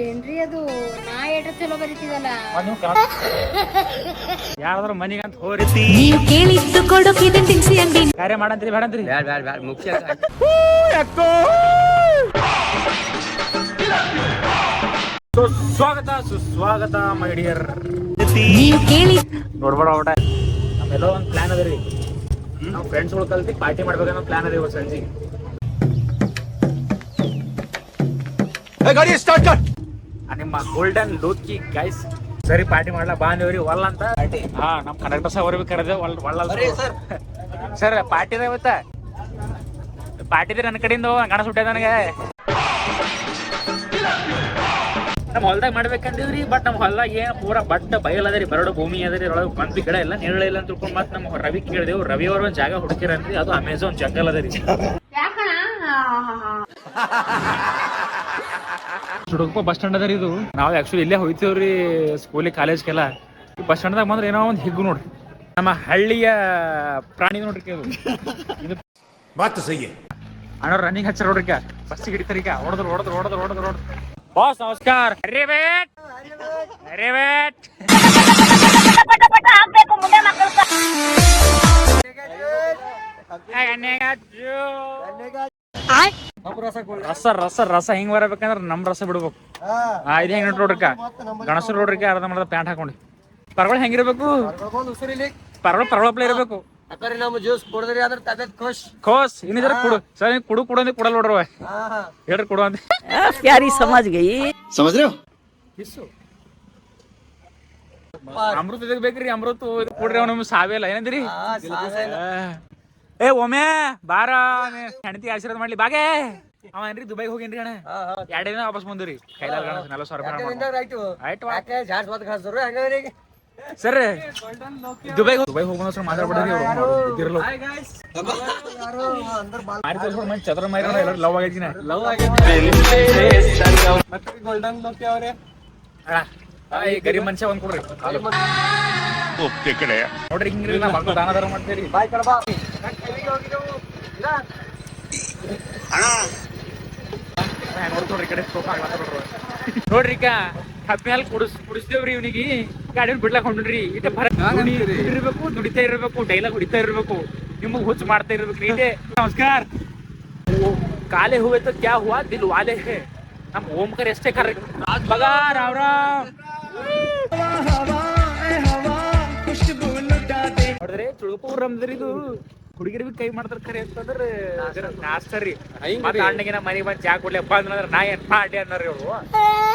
ಏನ್ರಿ ಅದು ನಾ ಎಟ್ರ ಚಲೋ ಬರೀತಿದಲ್ಲ ಯಾರಾದ್ರೂ ಮನಿಗೆ ಅಂತ ಹೋರಿ ನೀವು ಕೇಳಿದ್ದು ಕೊಡೋಕಿದೆ ತಿನ್ಸಿ ಅಂಗಡಿ ಕಾರ್ಯ ಮಾಡಂತ್ರಿ ಬೇಡಂತ್ರಿ ಮುಖ್ಯ ಸುಸ್ವಾಗತ ಮೈ ಡಿಯರ್. ನೀವು ಕೇಳಿ ನೋಡ್ಬೇಡ ಊಟ ನಮ್ಮೆಲ್ಲೋ ಒಂದು ಪ್ಲಾನ್ ಅದ ರೀ. ನಾವು ಫ್ರೆಂಡ್ಸ್ಗಳು ಕಲ್ತಿ ಪಾರ್ಟಿ ಮಾಡ್ಬೇಕನ್ನೋ ಪ್ಲಾನ್ ಅದ ಇವತ್ತು ಸಂಜೆಗೆ. ನಿಮ್ಮ ಗೋಲ್ಡನ್ ಲೋಕಿ ಗೈಸ್ ಸರಿ ಪಾರ್ಟಿ ಮಾಡ್ಲಾ ಬಾ ನೀವ್ರಿ ಒಲ್ಲ ಅಂತ. ಹಾ ನಮ್ ಕಂಡಕ್ಟರ್ ಸರ್ ಅವ್ರಿಗೆ ಕರೆದೆ ಸರ್ ಪಾರ್ಟಿ ಅದ ಇವತ್ತ. ಪಾರ್ಟಿ ನನ್ನ ಕಡೆಯಿಂದ ಗಣ ಸುಟ್ಟ ನನಗೆ ನಮ್ಮ ಹೊಲ್ದಾಗ ಮಾಡ್ಬೇಕಂದಿವ್ರಿ. ಬಟ್ ನಮ್ಮ ಹೊಲ್ದಾಗ ಏನ್ ಪೂರಾ ಬಟ್ ಬಯಲ್ ಅದ ರೀ, ಬರಡು ಭೂಮಿ ಅದ ರೀ. ಒಳಗೆ ಬಂದು ಗಿಡ ಇಲ್ಲ ನೀಳ ಇಲ್ಲ ಅಂತ ತಿಳ್ಕೊಂಡು ಮತ್ತೆ ನಮ್ಮ ರವಿ ಕೇಳಿದೆವು. ರವಿ ಅವ್ರ ಒಂದ್ ಜಾಗ ಹುಡುಕಿರಂದ್ರಿ, ಅದು ಅಮೆಝಾನ್ ಜಂಗಲ್ ಅದ ರೀ. ಚುಡುಕಪ್ಪ ಬಸ್ ಸ್ಟ್ಯಾಂಡ್ ಅದ ರೀ ಇದು. ನಾವು ಆಕ್ಚುಲಿ ಇಲ್ಲೇ ಹೋಯ್ತೇವ್ರಿ ಸ್ಕೂಲಿಗೆ ಕಾಲೇಜ್ಗೆಲ್ಲ. ಬಸ್ ಸ್ಟ್ಯಾಂಡ್ದಾಗ ಬಂದ್ರೆ ಏನೋ ಒಂದು ಹಿಗ್ಗು ನೋಡ್ರಿ, ನಮ್ಮ ಹಳ್ಳಿಯ ಪ್ರಾಣಿ ನೋಡ್ರಿ ಇದು ಮಾತು ಸಹಿ ಅಣ್ಣ ರನ್ನಿಂಗ್ ಹಚ್ಚಾರ ನೋಡ್ರಿ. ಬಸ್ಸಿಗೆ ಹಿಡಿತಾರೀಗ ಹೊಡೆದ್ರು. ಬಾಸ್ ನಮಸ್ಕಾರ. ರಸ ಹಿಂಗ್ ಬರಬೇಕಂದ್ರ ನಮ್ ರಸ ಬಿಡ್ಬೇಕು. ಇದು ಹೆಂಗ್ ನೋಡ್ರಿ ಗಣಸರು ನೋಡ್ರಿ ಅರ್ಧ ಮಾಡ್ದ ಪ್ಯಾಂಟ್ ಹಾಕೊಂಡಿ. ಪರವಳ ಹೆಂಗಿರ್ಬೇಕು, ಪರವಳ ಇರ್ಬೇಕು. ಖೋಸ್ ಇನ್ನಿದ್ರ ಕುಡು ಸರ್, ಕುಡು ಅಂದ್ ಕುಡಲ್ ನೋಡ್ರವ ಹೇಳ್ರಿ, ಕುಡು ಅಂತ ಪ್ಯಾರಿ ಸಮಾಜ್ ಗೈ ಸಮझ रहे हो. ಅಮೃತ ಇದಕ್ ಬೇಕ್ರಿ, ಅಮೃತ ಕೊಡ್ರಿ. ಅವ್ ನಮ್ಗೆ ಸಾವೇಲ್ಲ ಏನಂದ್ರಿ. ಏ ಒಮ್ಮೆ ಬಾರ ಹೆಂಡತಿ ಆಶೀರ್ವಾದ ಮಾಡ್ಲಿ ಬಾಗೆ. ಅವ ಏನ್ರಿ ದುಬೈಗೆ ಹೋಗಿನ್ರಿ ಅಣ್ಣ, 2 ದಿನ ವಾಪಸ್ ಬಂದ್ರಿ. ಕೈಲಾಗ 40,000 ರೂಪಾಯಿ ಸರ್. ದುಬೈಗೆ ಹೋಗೋಣ ಸರ್, ಮಾತಾಡ್ಬಿಡ್ರಿ. ಚದ್ರ ಮೈರ ಲವ್ ಆಗೈತಿನ ಗರೀಬ್ ಮನುಷ್ಯ ಒಂದ್ ಕೊಡ್ರಿ ನೋಡ್ರಿ. ಹಿಂಗ್ರಿ ನಾ ಮಕ್ಕಳು ದಾನ ದಾರ ಮಾಡ್ತೇರಿ. ನೋಡ್ರಿ ಕಡೆ ನೋಡ್ರಿ ಹಪ್ಪಿ ಹಾಲ್ ಕುಡಿಸ್ತೇವ್ರಿ ಇವ್ನಿಗೆ. ಗಾಡಿ ಬಿಡ್ಲಾಕ್ ಹೊಂಡ್ರಿ. ಇರ್ಬೇಕು, ದುಡಿತಾ ಇರ್ಬೇಕು, ಡೈಲಾಗ್ ಹೊಡಿತಾ ಇರ್ಬೇಕು, ನಿಮಗ್ ಹುಚ್ಚ ಮಾಡ್ತಾ ಇರ್ಬೇಕ್ರಿ. ಇದೆ ನಮಸ್ಕಾರ. ಕಾಲೆ ಹುವೆ ತೋ ಕ್ಯಾ ಹುವಾ ದಿಲ್ ವಾಲೆ ಹೇ. ನಮ್ ಓಂಕಾರ ಎಷ್ಟೇ ಕರೆಕ್ಟ್ ಬಗಾ ರಾವ್ ನೋಡಿದ್ರಿ ಚುಳುಪೂರ್ ನಮ್ದ್ರಿ ಇದು. ಹುಡುಗಿರ್ ಬಿ ಕೈ ಮಾಡ್ತಾರ ಖರೆ ಅಂತಂದ್ರೆ ನಾಚ್ತಾರ್ರಿ. ಅಣ್ಣಗಿನ ಮನೆಗೆ ಬಂದ್ ಚಾ ಕೊಡ್ಲಿ ಹಬ್ಬ ಅಂದ್ರೆ ನಾ ಏನ್ ಮಾಡಿ ಅನ್ನೋರಿ ಅವ್ರು.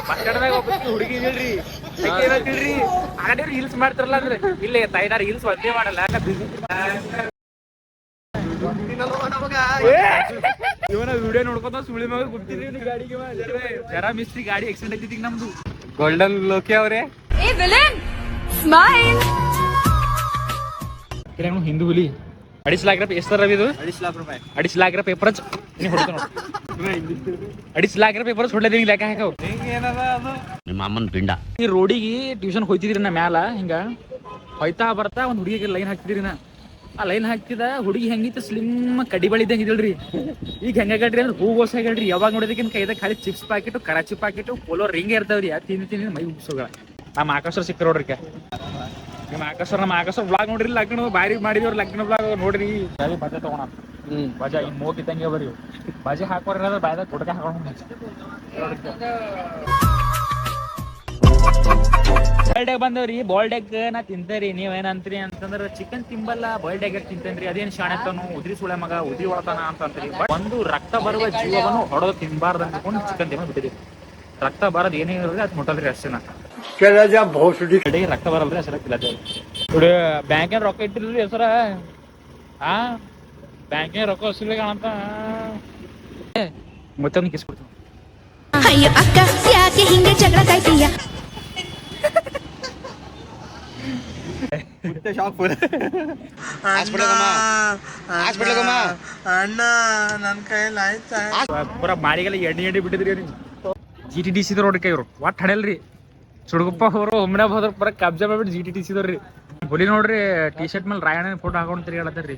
ಬಸ್ ಸ್ಟ್ಯಾಂಡ್ದಾಗ ಹೋಗ್ಬೇಕು ಹುಡುಗಿ ಇಲ್ರಿ ಏನಂತಿಲ್ರಿ ಆಡೇವ್ರು ಹಿಲ್ಸ್ ಮಾಡ್ತಾರಲ್ಲ ಅಂದ್ರೆ ಇಲ್ಲೇ ತಾಯಿನಾರ ಹಿಲ್ಸ್ ಒಂದೇ ಮಾಡಲ್ಲ. ಇವನ ವಿಡಿಯೋ ನೋಡ್ಕೊಂತ ಸುಳಿ ಮಗ ಗೊತ್ತಿದ್ರಿ ಗಾಡಿಗೆ ಜರ ಮಿಸ್ತ್ರಿ ಗಾಡಿ ಆಕ್ಸಿಡೆಂಟ್ ಐತಿ ನಮ್ದು. ಗೋಲ್ಡನ್ ಲೋಕಿ ಅವ್ರೆ ಹಿಂದೂ ಹುಲಿ 2.5 लाख रुपये ಎಷ್ಟು ರವಿ ಇದು? 2.5 लाख रुपये ಪೇಪರ್ ನೀವು ಹೊಡ್ತು ನೋಡಿ. 2.5 लाख रुपये ಪೇಪರ್ ಹೊಡ್ಲೇ ನಿಂಗೆ ಲೆಕ್ಕ ಹಾಕವು. ನಿಮ್ಮ ಅಮ್ಮನ ಪಿಂಡ. ಈ ರೋಡಿಗೆ ಟ್ಯೂಷನ್ ಹೋಯ್ತಿದ್ರಿ ನಾ ಮ್ಯಾಲ ಹಿಂಗ ಹೋಯ್ತಾ ಬರ್ತಾ ಒಂದ್ ಹುಡುಗಿಗೆ ಲೈನ್ ಹಾಕ್ತಿದ್ರಿ ನಾ. ಆ ಲೈನ್ ಹಾಕ್ತಿದ ಹುಡುಗಿ ಹೆಂಗಿತ್ತು ಸ್ಲಿಮ್ ಕಡಿ ಬಳಿದಂಗ ಇದ್ರಿ. ಈಗ ಹೆಂಗಾಗಡ್ರಿ ಅಂದ್ರೆ ಹೂಗೋಸ್ ಆಗ್ರಿ. ಯಾವಾಗ ನೋಡಿದಕ್ಕಿಂತ ಕೈದಾಗ ಖಾಲಿ chips packet, Karachi packet, polo ring ಇರ್ತಾವ್ರಿ. ತಿಂದು ಮೈ ಉಪ್ಸೋಗ. ನಮ್ಮ ಆಕಾಶ್ವರ ಸಿಕ್ಕ ನೋಡ್ರಿ. ನಮ್ಮ ಆಕಾಶ್ವರ ಬ್ಲಾಗ್ ನೋಡ್ರಿ. ಲಗ್ನ ಬಾರಿ ಮಾಡಿದವ್ರ ಲಗ್ನ ಬ್ಲಾಗ್ ನೋಡ್ರಿ. ಬಜೆ ತಗೋಣ ಬಜಾ ಇನ್ ಮೂಗ್ ಇದ್ದಂಗೆ ಬರ್ರಿ. ಬಜೆ ಹಾಕೋರ ಬಾಯ್ದಾಗ ಗುಡ್ಕ ಹಾಕೊಂಡು ಬಾಯ್ಲ್ಡ್ ಎಗ್ ಬಂದವ್ರಿ. ಬಾಯ್ಲ್ಡ್ ಎಗ್ ನಾ ತಿಂತೇರಿ. ನೀವೇನಂತ್ರಿ ಅಂತಂದ್ರ ಚಿಕನ್ ತಿಂಬಲ್ಲ ಬಾಯ್ಲ್ಡ್ ಎಗ್ ತಿಂತೇನ್ರಿ. ಅದೇನ್ ಶಾಣೆತನು ಉದ್ರಿ ಸುಳೆ ಮಗ ಉದ್ರಿ ಒಳತಾನ ಅಂತಂದ್ರಿ. ಒಂದು ರಕ್ತ ಬರುವ ಜೀವವನ್ನು ಹೊಡೆದು ತಿನ್ಬಾರ್ದು ಅನ್ಕೊಂಡು ಚಿಕನ್ ತಿನ್ನೋದು ಬಿಟ್ಟಿರಿ. ರಕ್ತ ಬರೋದು ಏನೇ ಇರೋದ್ರಿ ಅದು ಮುಟ್ಟಲ್ರಿ ಅಷ್ಟೇನ. ರಕ್ತ ಬರಲ್ರಿ ಅಷ್ಟೇ ನೋಡಿ. ಬ್ಯಾಂಕಿನ ರೊಕ್ಕ ಇಟ್ಟಿರ್ರಿ ಹೆಸರ. ಬ್ಯಾಂಕಿನ ರೊಕ್ಕ ವಸೂಲಿ ಕಾಣಂತ ಮತ್ತೆ ಕಿಸ್ ಕೊಡ್ತೀವಿ. ಅಯ್ಯೋ ಅಕ್ಕ ಯಾಕೆ ಹಿಂಗೆ ಜಗಳ ಕಾಯ್ತೀಯ? ಪೂರ ಮಾರಿಗೆಲ್ಲ ಎಣ್ಣೆ ಬಿಟ್ಟಿದ್ರಿ. GTTC ನೋಡ್ರಿ ಕೈ ಇವ್ರು ಒಟ್ಟು ಹಡೆಯಲ್ರಿ. ಚುಡುಗಪ್ಪ ಅವರು ಒಮ್ಮೆ ಹೋದ್ರ ಪರ ಕಬ್ಜಾ ಮಾಡ್ಬಿಟ್ಟು GTTC ದವ್ರಿ. ಹುಲಿ ನೋಡ್ರಿ ಟಿ ಶರ್ಟ್ ಮೇಲೆ ರಾಯಣ್ಣ ಫೋಟೋ ಹಾಕೊಂಡು ತಿರುಗಾಡತ್ತಾರ್ರಿ.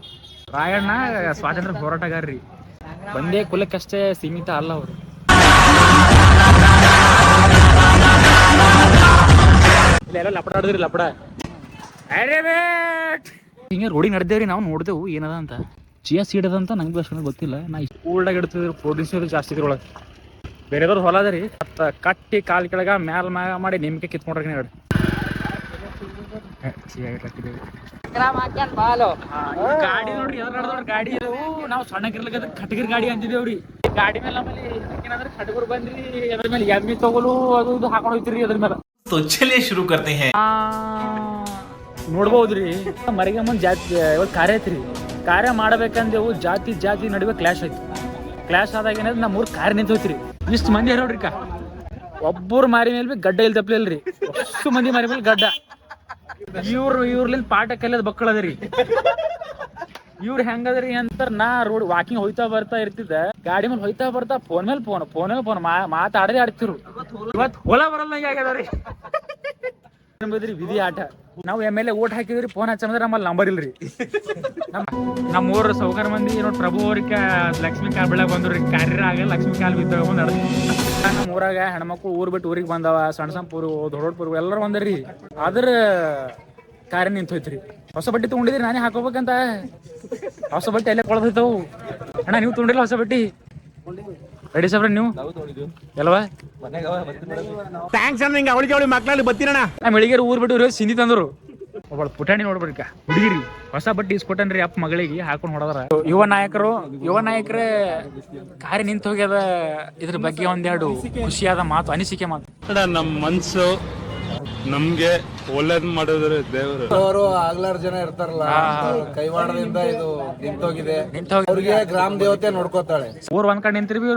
ರಾಯಣ್ಣ ಸ್ವಾತಂತ್ರ್ಯ ಹೋರಾಟಗಾರ್ರಿ. ಒಂದೇ ಕುಲಕ್ಕಷ್ಟೇ ಸೀಮಿತ ಅಲ್ಲ ಅವರು. ಎಲ್ಲ ಲಪಡ ಆಡಿದ್ರಿ ಲಪಡ ಹಿಂಗೆ ರೋಡಿಗೆ ನಡೆದೇವ್ರಿ ನಾವು ನೋಡ್ದೆವು ಏನದ ಅಂತ ಚಿಯಾ ಸೀಡ್ ಅದ ಅಂತ ನಂಗೆ ಅಷ್ಟೊಂದು ಗೊತ್ತಿಲ್ಲ ನಾ ಕೂಲ್ಡಾಗಿ ಇಡ್ತಿದ್ರು ಪ್ರೋಟೀನ್ಸ್ ಜಾಸ್ತಿ ಇದ್ರ ಒಳಗೆ ಬೇರೆದವ್ರು ಹೊಲ ಅದ ರೀ ಮತ್ತು ಕಟ್ಟಿ ಕಾಲು ಕೆಳಗ ಮ್ಯಾಲ ಮಾಡಿ ನಿಮ್ಗೆ ಕಿತ್ಕೊಂಡ್ರಿ ನೀವು ಗಾಡಿ ನೋಡ್ರಿ ಗಾಡಿ ನಾವು ಸಣ್ಣಗಿರ್ಲಿಕ್ಕೆ ಖಟಗಿರ್ ಗಾಡಿ ಅಂತಿದೇವ್ರಿ ಗಾಡಿ ಮೇಲೆ ನಮ್ಮಲ್ಲಿ ಏನಾದ್ರೆ ಖಟಗರು ಬಂದ್ರಿ ಅದ್ರ ಮೇಲೆ ಎಮ್ಮಿ ತಗೊಲು ಅದು ಇದು ಹಾಕೊಂಡು ಹೋಗ್ತಿರಿ ಅದ್ರ ಮೇಲೆ ಶುರು ಕರ್ತೆ ಹೈ ನೋಡ್ಬೋದ್ರಿ ಮರಿಗೆ ಮುಂದೆ ಜಾತಿ ಇವತ್ತು ಕಾರ್ಯ ಐತ್ರಿ ಕಾರ್ಯ ಮಾಡ್ಬೇಕಂದೇವು ಜಾತಿ ನಡುವೆ ಕ್ಲಾಶ್ ಆಯ್ತು ಕ್ಲಾಶ್ ಆದಾಗ ಏನಾದ್ರು ನಮ್ಮ ಊರ್ ಕಾರ್ಯ ನಿಂತು ಹೋಯ್ತ್ರಿ ಇಷ್ಟು ಮಂದಿ ನೋಡ್ರಿ ಒಬ್ಬರು ಮಾರಿ ಮೇಲೆ ಬಿ ಗಡ್ಡ ಇಲ್ಲಿ ತಪ್ಪಲಿಲ್ರಿ ಅಷ್ಟು ಮಂದಿ ಮಾರಿ ಮೇಲೆ ಗಡ್ಡ ಇವ್ರಲಿಂದ ಪಾಠ ಕಲಿಯೋದು ಬಕ್ಕಳದ್ರಿ ಇವ್ರು ಹೆಂಗದ್ರಿ ಅಂತ ನಾ ರೋಡ್ ವಾಕಿಂಗ್ ಹೋಯ್ತಾ ಬರ್ತಾ ಇರ್ತಿದ್ದ ಗಾಡಿ ಮೇಲೆ ಹೋಯ್ತಾ ಬರ್ತಾ ಫೋನ್ ಮೇಲೆ ಫೋನ್ ಮಾತಾಡದೆ ಆಡ್ತಿರು ಇವತ್ತು ಹೊಲ ಬರಲ್ಲ ಆಗ್ಯದ್ರಿ ವಿಧಿ ಆಟ ನಾವು ಎಮ್.ಎಲ್.ಎ ಓಟ್ ಹಾಕಿದ್ರಿ ಫೋನ್ ಹಚ್ಚಂದ್ರೆ ನಮ್ಮಲ್ಲಿ ನಂಬರ್ ಇಲ್ರಿ ನಮ್ಮ ಊರ ಸೌಕರ್ಯ ಮಂದಿ ನೋಡಿ ಪ್ರಭು ಅವ್ರಿಗೆ ಲಕ್ಷ್ಮೀ ಕಾಲ್ ಬೆಳಗ್ಗೆ ಬಂದ್ರಿ ಕಾರ್ಯ ಆಗ ಲಕ್ಷ್ಮೀ ಕಾಲ್ ಬಿದ್ದಾಗ ಬಂದ್ ನಮ್ಮ ಊರಾಗ ಹೆಣ್ಮಕ್ಳು ಊರ್ ಬಿಟ್ಟು ಊರಿಗೆ ಬಂದವ ಸಣ್ಣ ಪೂರು ದೊಡ್ಡ ಪೂರು ಎಲ್ಲರೂ ಬಂದ್ರಿ ಅದ್ರ ಕಾರ್ಯ ನಿಂತು ಹೋಯ್ತ್ರಿ ಹೊಸ ಬಟ್ಟೆ ತಗೊಂಡಿದ್ರಿ ನಾನೇ ಹಾಕೋಬೇಕಂತ ಹೊಸ ಬಟ್ಟೆ ಎಲ್ಲ ಕೊಳದೈತವು ಅಣ್ಣ ನೀವು ತಗೊಂಡಿಲ್ಲ ಹೊಸ ಬಟ್ಟೆ ರೆಡಿ ಸಾಬ್ರ ನೀವು ಎಲ್ಲವಾ ಅವಳಿಗೆ ಮಕ್ಕಳಲ್ಲಿ ಬತ್ತೀರಣ್ಣ ನಮ್ಮ ಬೆಳಿಗ್ಗೆ ಊರ್ ಬಿಟ್ಟು ಸಿಂಧಿ ತಂದ್ರು ಒಬ್ಬಳು ಪುಟಾಣಿ ನೋಡ್ಬೇಕ ಹುಡುಗಿರಿ ಹೊಸ ಬಟ್ಟೆ ಇಸ್ಕೊಟ್ಟನ್ರಿ ಅಪ್ಪ ಮಗಳಿಗೆ ಹಾಕೊಂಡು ಹೊಡದ್ರ ಯುವ ನಾಯಕರೇ ಕಾರ್ಯ ನಿಂತು ಹೋಗ್ಯದ ಇದ್ರ ಬಗ್ಗೆ ಒಂದೆರಡು ಖುಷಿಯಾದ ಮಾತು ಅನಿಸಿಕೆ ಮಾತು ನಮ್ಮ ಮನ್ಸು ನಮ್ಗೆ ಒಳ್ಳೇದ್ ಮಾಡಿದ್ರೆ ದೇವರು ಅವರು ಆಗ್ಲಾರ ಜನ ಇರ್ತಾರಲ್ಲ ಕೈವಾಡದಿಂದ ಇದು ನಿಂತೋಗಿದೆ ಅವ್ರಿಗೆ ಗ್ರಾಮ ದೇವತೆ ನೋಡ್ಕೋತಾಳೆ ಊರ್ ಒಂದ್ ಕಡೆ ನಿಂತಿರ್ಬಿ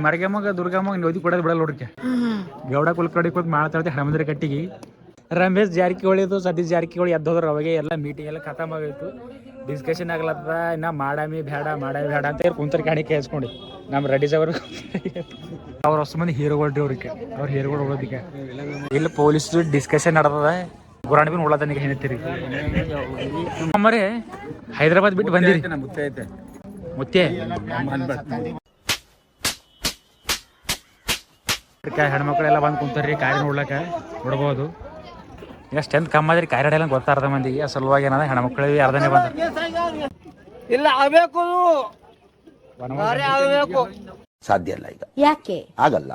ಮರಗಮ್ಮಗ ದುರ್ಗಮ್ಮಗ ನದಿ ಕೊಡೋದು ಬಿಡಲ್ಲ ನೋಡ್ರಿ ಗೌಡ ಕುಲಕರ್ಣಿ ಕೂತ್ ಮಾಡ್ತಾಳ್ತಿ ಹಣಮಂದಿರ ಕಟ್ಟಿಗೆ ರಮೇಶ್ ಜಾರಕಿಹೊಳಿದು ಸತೀಶ್ ಜಾರಕಿಹೊಳಿ ಎದ್ದೋದ್ರ ಅವಾಗೆ ಎಲ್ಲ ಮೀಟಿಂಗ್ ಎಲ್ಲ ಖತಮ್ ಆಗೈತು ಡಿಸ್ಕಷನ್ ಆಗ್ಲತ್ತದ ಇನ್ನ ಮಾಡಾಮಿ ಬೇಡ ಅಂತ ಕುಂತರ್ ಕಾಣಿ ಕೇಳಿಸ್ಕೊಂಡಿ ನಮ್ಮ ರೆಡ್ಡಿ ಸಾವ್ರ ಅವ್ರ ಹೊಸ ಮಂದಿ ಹೀರೋಗಳ್ರಿ ಅವ್ರ ಹೀರೋಗಳು ಹೋಗೋದಿಕ್ಕೆ ಇಲ್ಲಿ ಪೊಲೀಸ್ ಡಿಸ್ಕಷನ್ ನಡೆದದ ಗುರಾಣಿ ಬಿನ್ ಉಳ್ಳತನಿಗೆ ಹೇಳ್ತೀರಿ ನಮ್ಮರೆ ಹೈದರಾಬಾದ್ ಬಿಟ್ಟು ಬಂದಿರಿ ಮುತ್ತೆ ಹೆಣ್ಮಕ್ಳೆಲ್ಲ ಬಂದು ಕುಂತಾರ್ರಿ ಕಾರ್ಯ ನೋಡ್ಲಕ್ಕ ನೋಡ್ಬೋದು ಎಷ್ಟು ಎಂತ ಕಮ್ಮ ಆದ್ರಿ ಕಾರ್ಯ ಎಲ್ಲ ಗೊತ್ತ ಅರ್ಧ ಮಂದಿಗೆ ಆ ಸಲುವಾಗಿ ಏನದ ಹೆಣ್ಮಕ್ಳಿಗೆ ಅರ್ಧನೇ ಬಂದ ಇಲ್ಲ ಆಗ್ಬೇಕು ಸಾಧ್ಯ ಇಲ್ಲ ಈಗ ಯಾಕೆ ಆಗಲ್ಲ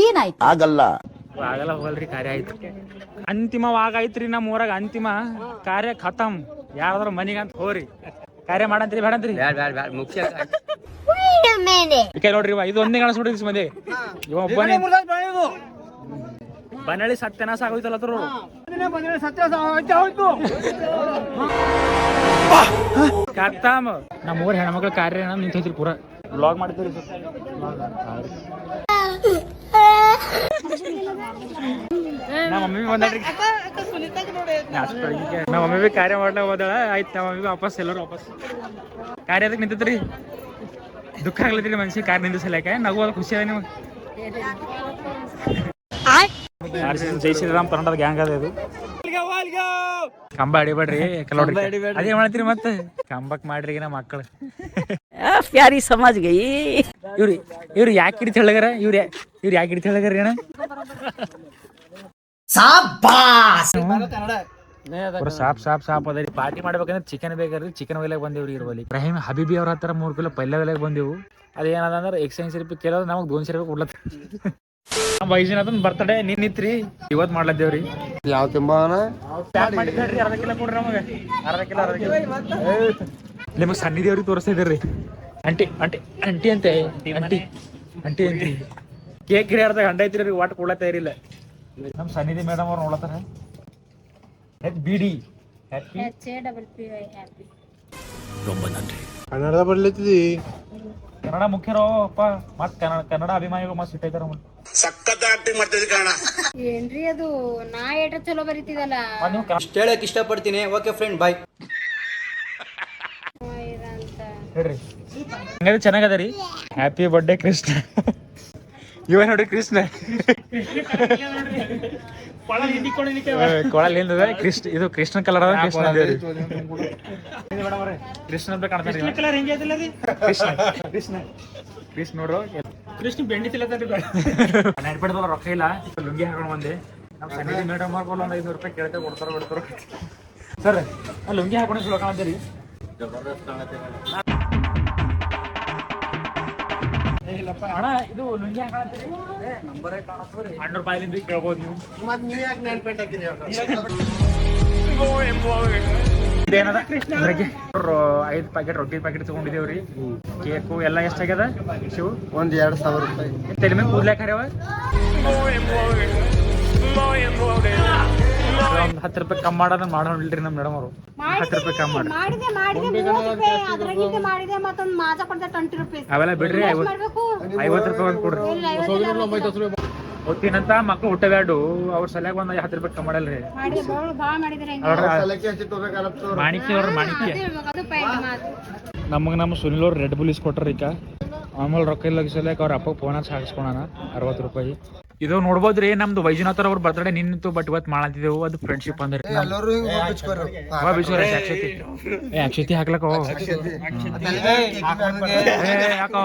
ಏನಾಯ್ತು ಆಗಲ್ಲ ಹೋಗಲ್ರಿ ಕಾರ್ಯ ಆಯ್ತು ಅಂತಿಮವಾಗೈತ್ರಿ ನಮ್ಮ ಊರಾಗ ಅಂತಿಮ ಕಾರ್ಯ ಖತಮ್ ಯಾರಾದ್ರೂ ಮನಿಗಂತ ಹೋರಿ ಕಾರ್ಯ ಮಾಡಂತ್ರಿ ಬೇಡಂತ್ರಿ ಮುಖ್ಯ ನೋಡ್ರಿ ಇದು ಒಂದೇ ಕಾಣಿಸ್ ನೋಡ್ರಿ ಮಂದಿ ಇವ ಒಬ್ಬನೇ ಬನಳಿ ಸತ್ಯನಾಶ ಆಗೋಯ್ತಲ್ಲ ಖತಮ್ ನಮ್ಮ ಊರ ಹೆಣ್ಮಕ್ಳ ಕಾರ್ಯ ನಿಂತೈತ್ರಿ ಪೂರಾ ಬ್ಲಾಗ್ ಮಾಡ್ತೀವಿ ನಮ್ಮ ಮಮ್ಮಿ ಬಂದ್ರಿ ನಮ್ಮ ಮಮ್ಮಿ ಬಿ ಕಾರ್ಯ ಮಾಡ್ಲಾಗ ಹೋದಾಳ ಆಯ್ತು ನಮ್ಮ ಮಮ್ಮಿ ವಾಪಸ್ ಎಲ್ಲರೂ ವಾಪಸ್ ಕಾರ್ಯ ಅದಕ್ಕೆ ನಿಂತೈತ್ರಿ ದುಃಖ ಆಗ್ಲತ್ರಿ ಮನುಷ್ಯ ಕಾರ್ಯ ನಿಂದಿಸಲಿಕ್ಕೆ ನಗು ಖುಷಿ ಅದ ನಿಮಗೆ ಜೈ ಶ್ರೀರಾಮ್ ಕನ್ನಡದ ಗ್ಯಾಂಗ್ ಅದ ಇದು ಕಂಬ ಅಡಿಬೇಡ್ರಿ ಕೆಲವ್ರಿ ಅದೇ ಮಾಡ್ತೀರಿ ಮತ್ತೆ ಕಂಬಕ್ ಮಾಡ್ರಿ ನಮ್ಮ ಮಕ್ಕಳು ಪ್ಯಾರಿ ಸಮಾಜ್ ಗೈ ಇವ್ರು ಯಾಕೆ ಹಿಡಿತ ಹೇಳಗಾರ ಇವ್ರು ಯಾಕೆ ಹಿಡಿತ ಹೇಳಗಾರ ಏನ ಸಾಪ್ ಅದ ಪಾರ್ಟಿ ಮಾಡ್ಬೇಕಂದ್ರೆ ಚಿಕನ್ ಬೇಕಾದ್ರೆ ಚಿಕನ್ ಒಯ್ಲಾಗ ಬಂದೇವ್ರಿ ಇರುವಲ್ಲಿ ಇಬ್ರಾಹಿಂ ಹಬೀಬಿ ಅವ್ರ ಹತ್ರ 3 ಕಿಲೋ ಪಲ್ಯ ಒಯ್ಲಾಗ ಬಂದೇವು ಅದೇನದ ಅಂದ್ರೆ 180 ರೂಪಾಯಿ ಕೇಳೋದು ನಮಗ್ 200 ರೂಪಾಯಿ ಕೊಡ್ಲತ್ತ ವೈಜನಾಥನ್ ಬರ್ತಡೇ ನಿನ್ನಿತ್ರಿ ಇವತ್ ಮಾಡ್ಲತ್ತೇವ್ರಿ ಯಾವ ತಿಂಬಾನ ಪ್ಯಾಕ್ ಮಾಡಿದ್ರಿ ಅರ್ಧ ಕಿಲೋ ಕೊಡ್ರಿ ನಮಗೆ ಅರ್ಧ ಕಿಲೋ ನಿಮಗ್ ಸಣ್ಣಿದೇವ್ರಿಗೆ ತೋರಿಸ್ತಾ ಇದ್ದೀರಿ ಅಂಟಿ ಅಂತೆ ಕೇಕ್ ಗಿರಿಯಾರ್ದಾಗ ಹಂಡ ಐತ್ರಿ ವಾಟ್ ಕೊಡ್ಲತ್ತ ಇರಿಲ್ಲ ನಮ್ ಸನ್ನಿಧಿ ಮೇಡಮ್ ಅವ್ರು ನೋಡ್ಲತ್ತಾರ ಬಿಡಿ ಕನ್ನಡದ ಬರ್ಲಿತ್ತಿದಿ ಕನ್ನಡ ಮುಖ್ಯರೋ ಅಪ್ಪ ಮತ್ ಕನ್ನಡ ಅಭಿಮಾನಿಗಳು ಮತ್ ಸಿಟ್ಟೈತಾರ ಸಖತ್ ಆಕ್ಟಿಂಗ್ ಮಾಡ್ತಿದ್ದೆ ಕಣ ಏನ್ರಿ ಅದು ನಾ ಏಟ ಚಲೋ ಬರೀತಿದಲ್ಲ ಹೇಳಕ್ ಇಷ್ಟಪಡ್ತೀನಿ ಓಕೆ ಫ್ರೆಂಡ್ ಬಾಯ್ ಹೇಳ್ರಿ ಹಂಗಾದ್ರೆ ಚೆನ್ನಾಗದ ರೀ ಹ್ಯಾಪಿ ಬರ್ಡೇ ಕೃಷ್ಣ ಇವ ನೋಡ್ರಿ ಕೃಷ್ಣ ಕೊಳಲಿಂದ ಕೃಷ್ಣ ಇದು ಕೃಷ್ಣ ಕಲರ್ ಅದ ಕೃಷ್ಣ ಕೃಷ್ಣ ಅಂತ ಕಾಣ್ತಾರೆ ಕೃಷ್ಣ ನೋಡ್ರು ಕೃಷ್ಣ ಬೆಂಡಿ ತಿಲ್ಲತ್ತಲ್ರಿ ರೊಕ್ಕ ಇಲ್ಲ ಲುಂಗಿ ಹಾಕೊಂಡು ಬಂದೆ ನಮ್ಮ ಸನ್ನಿಧಿ ಮೇಡಮ್ ಅವ್ರು ಒಂದು 500 ರೂಪಾಯಿ ಕೇಳ್ತಾ ಕೊಡ್ತಾರ ಸರ್ ಅಲ್ಲಿ ಲುಂಗಿ ಹಾಕೊಂಡು ಸುಳ್ಳು ಕಾಣತ್ತೀರಿ ಇಲ್ಲಪ್ಪ ಅಣ್ಣ ಇದು ಲುಂಗಿ ಹಾಕತ್ತೀರಿ ನಂಬರೇ ಕಾಣತ್ತೀರಿ 100 ರೂಪಾಯಿಲಿಂದ ಕೇಳ್ಬೋದು ನೀವು ಮತ್ತೆ ನೀವು ಯಾಕೆ ನೆನ್ಪೇಟ್ ಹಾಕಿರಿ ಇದೇನದ ಬೆಳಗ್ಗೆ 5 ಪ್ಯಾಕೆಟ್ ರೊಟ್ಟಿ ಪ್ಯಾಕೆಟ್ ತಗೊಂಡಿದ್ದೇವ್ರಿ ಕೇಕು ಎಲ್ಲ ಎಷ್ಟಾಗ್ಯದ ಶಿವು ಒಂದು 2000 ರೂಪಾಯಿ ತಲೆ ಮೇಲೆ ಕೂದ್ಲಾಕ ಒಂದು 10 ರೂಪಾಯಿ ಕಮ್ಮಿ ಮಾಡೋದನ್ನ ಮಾಡೋಲ್ರಿ ನಮ್ಮ ಮೇಡಮ್ ಅವರು 10 ರೂಪಾಯಿ ಕಮ್ಮಿ ಮಾಡಿ ಮಾಡಿದೆ 30 ರೂಪಾಯಿ ಅದ್ರಾಗಿಂದ ಮಾಡಿದೆ ಮತ್ತೊಂದು ಮಾಜಾ ಕೊಡ್ದೆ 20 ರೂಪಾಯಿ ಅವೆಲ್ಲ ಬಿಡ್ರಿ 50 ರೂಪಾಯಿ ಕೊಡ್ರಿ ಹೊತ್ತಿನಂತ ಮಕ್ಳು ಹುಟ್ಟಬ್ಯಾಡು ಅವ್ರ ಸಲಯಾಗ ಒಂದು 10 ರೂಪಾಯಿ ಕಮ್ಮಿ ಮಾಡಲ್ರಿ ಮಾಡಿದೆ ಭಾಳ ಮಾಡಿದ್ರೆ ಮಾಣಿಕ್ಯ ಅವ್ರ ಮಾಣಿಕ್ಯ ಅದು ಪಾಯಿಂಟ್ ಮಾತು ನಮ್ಮ ಸುನಿಲ್ ಅವ್ರು ರೆಡ್ ಬುಲ್ ಇಸ್ಕೊಟ್ರ ಈಗ ಆಮೇಲೆ ರೊಕ್ಕ ಇಲ್ಲ ಸಲಕ ಅವ್ರ ಅಪ್ಪ ಫೋನ್ ಹಚ್ಚಿ ಹಾಕ್ಸ್ಕೊಳಣ 60 ರೂಪಾಯಿ ಇದು ನೋಡ್ಬೋದ್ರಿ ನಮ್ದು ವೈಜನಾಥ್ ಅವ್ರ ಬರ್ತ್ಡೇ ನಿನ್ನಿತ್ತು ಬಟ್ ಇವತ್ತು ಮಾಡತ್ತಿದ್ದೆವು ಅದು ಫ್ರೆಂಡ್ಶಿಪ್ ಅಂದ್ರೆ ಅಕ್ಷತಿ ಹಾಕ್ಲಕ್ಕ ಯಾಕೋ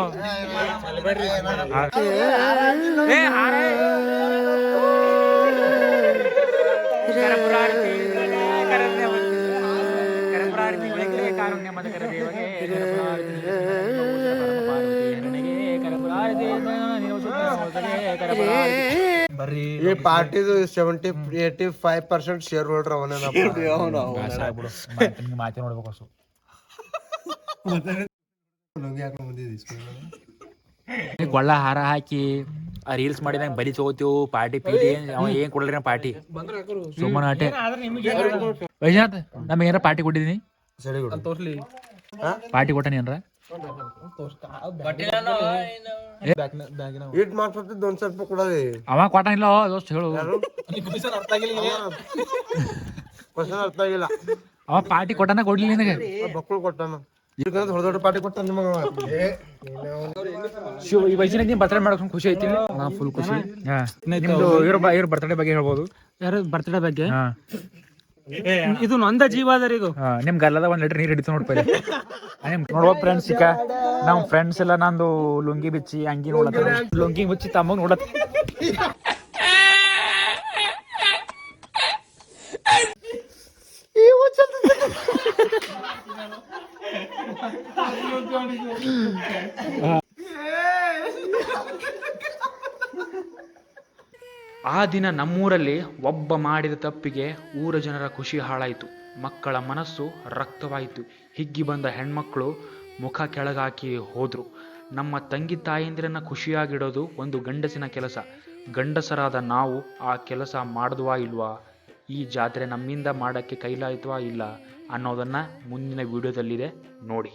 ಕಾರುಣ್ಯ ಮದಕರ ದೇವಗೆ ಈ ಪಾರ್ಟಿದು 85% ಶೇರ್ ಹೋಲ್ಡರ್ ಅವನೇ ಮಾತೆ ನೋಡ್ಬೇಕು ಗೊಳ್ಳ ಹಾರ ಹಾಕಿ ರೀಲ್ಸ್ ಮಾಡಿದಂಗ ಬಲಿ ತಗೋತೀವಿ ಪಾರ್ಟಿ ಪೀಟಿ ಅವ ಏನ್ ಕೊಡ್ರಿ ಪಾರ್ಟಿ ಸುಮ್ಮನೆ ಆಟೆ ವೈಜನಾಥ್ ನಮ್ಗೆ ಏನಾರ ಪಾರ್ಟಿ ಕೊಟ್ಟಿದ್ದೀನಿ ಪಾರ್ಟಿ ಕೊಟ್ಟಾನ ಏನ್ರ ಇಟ್ ಮಾಡ್ಸತ್ತಿದ್ದು 100 ರೂಪಾಯಿ ಕೊಡೋದಿ ಅವ ಕೊಟ್ಟಾನಿಲ್ಲ ದೋಸ್ತ್ ಹೇಳು ಕ್ವಶನ್ ಅರ್ಥ ಆಗಿಲ್ಲ ಅವ ಪಾರ್ಟಿ ಕೊಟ್ಟಾನ ಕೊಡ್ಲಿಲ್ಲ ನಿನಗೆ ಮಕ್ಕಳು ಕೊಟ್ಟಾನ ದೊಡ್ಡ ದೊಡ್ಡ ಪಾರ್ಟಿ ಕೊಟ್ಟಾನ ನಿಮಗೆ ಈ ವಯಸ್ಸಿನ ನೀನ್ ಬರ್ತಡೇ ಮಾಡೋಕೆ ಖುಷಿ ಐತಿ ಫುಲ್ ಖುಷಿ ನಿಮ್ದು ಇವ್ರ ಬರ್ತಡೇ ಬಗ್ಗೆ ಹೇಳ್ಬೋದು ಯಾರು ಬರ್ತಡೇ ಬಗ್ಗೆ ಇದು ನೊಂದ ಜೀವ ಅದರಿ ಇದು ನಿಮ್ ಗಲ್ಲದ ಒಂದ್ ಲೀಟರ್ ನೀರ್ ಹಿಡಿತು ನೋಡ್ಪ ನಿಮ್ ನೋಡುವ ಫ್ರೆಂಡ್ಸ್ ಈಗ ನಮ್ ಫ್ರೆಂಡ್ಸ್ ಎಲ್ಲ ನಂದು ಲುಂಗಿ ಬಿಚ್ಚಿ ಅಂಗಿ ನೋಡತ್ತ ಲುಂಗಿ ಬಿಚ್ಚಿ ತಮ್ಮಗ್ ನೋಡತ್ ಆ ದಿನ ನಮ್ಮೂರಲ್ಲಿ ಒಬ್ಬ ಮಾಡಿದ ತಪ್ಪಿಗೆ ಊರ ಜನರ ಖುಷಿ ಹಾಳಾಯಿತು. ಮಕ್ಕಳ ಮನಸ್ಸು ರಕ್ತವಾಯಿತು. ಹಿಗ್ಗಿ ಬಂದ ಹೆಣ್ಮಕ್ಳು ಮುಖ ಕೆಳಗಾಕಿ ಹೋದ್ರು. ನಮ್ಮ ತಂಗಿ ತಾಯಂದಿರನ್ನ ಖುಷಿಯಾಗಿಡೋದು ಒಂದು ಗಂಡಸಿನ ಕೆಲಸ. ಗಂಡಸರಾದ ನಾವು ಆ ಕೆಲಸ ಮಾಡಿದ್ವಾ ಇಲ್ವಾ, ಈ ಜಾತ್ರೆ ನಮ್ಮಿಂದ ಮಾಡೋಕ್ಕೆ ಕೈಲಾಯ್ತವಾ ಇಲ್ಲ ಅನ್ನೋದನ್ನ ಮುಂದಿನ ವಿಡಿಯೋದಲ್ಲಿದೆ ನೋಡಿ.